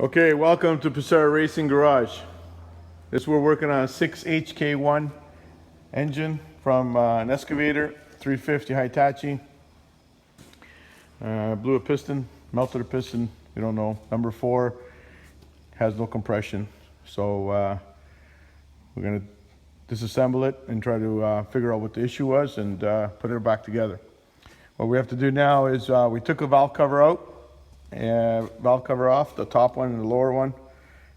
Okay, welcome to Pissarra Racing Garage. This we're working on a 6HK1 engine from an excavator, 350 Hitachi. Blew a piston, melted a piston, you don't know. Number 4 has no compression. So we're gonna disassemble it and try to figure out what the issue was and put it back together. What we have to do now is we took a valve cover out, valve cover off, the top one and the lower one.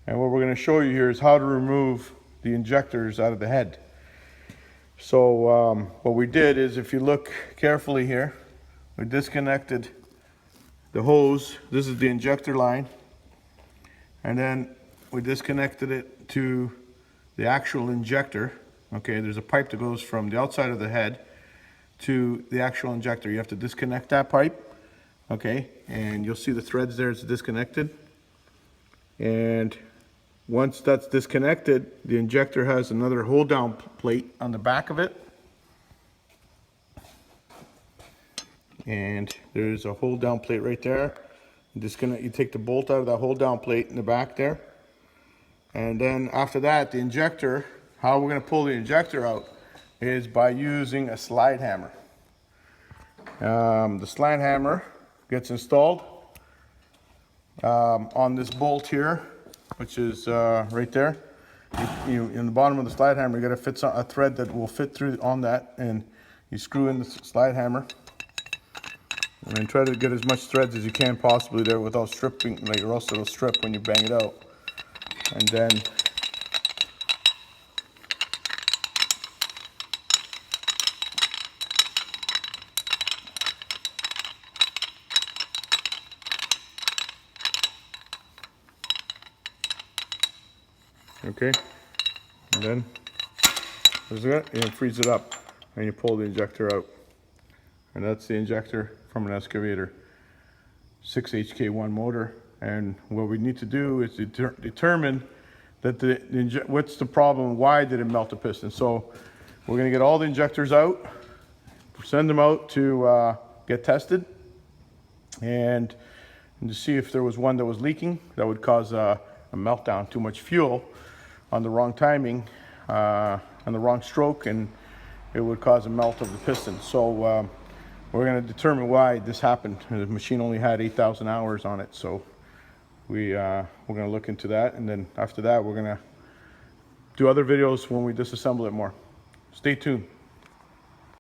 And what we're going to show you here is how to remove the injectors out of the head. So what we did is, if you look carefully here, we disconnected the hose. This is the injector line. And then we disconnected it to the actual injector. Okay, there's a pipe that goes from the outside of the head to the actual injector. You have to disconnect that pipe. Okay, and you'll see the threads there, it's disconnected. And once that's disconnected, the injector has another hold down plate on the back of it. And there's a hold down plate right there. You take the bolt out of that hold down plate in the back there. And then after that, the injector, how we're gonna pull the injector out is by using a slide hammer. The slide hammer gets installed on this bolt here, which is right there. In the bottom of the slide hammer, you got to fit a thread that will fit through on that, and you screw in the slide hammer, and then try to get as much threads as you can possibly there without stripping, like, or else it'll strip when you bang it out. And then okay, and then there's that, and it frees it up, and you pull the injector out, and that's the injector from an excavator, 6HK1 motor. And what we need to do is determine that what's the problem, why did it melt the piston. So we're going to get all the injectors out, send them out to get tested, and to see if there was one that was leaking that would cause a meltdown, too much fuel on the wrong timing, on the wrong stroke, and it would cause a melt of the piston. So we're going to determine why this happened. The machine only had 8,000 hours on it, so we're going to look into that, and then after that we're going to do other videos when we disassemble it more. Stay tuned.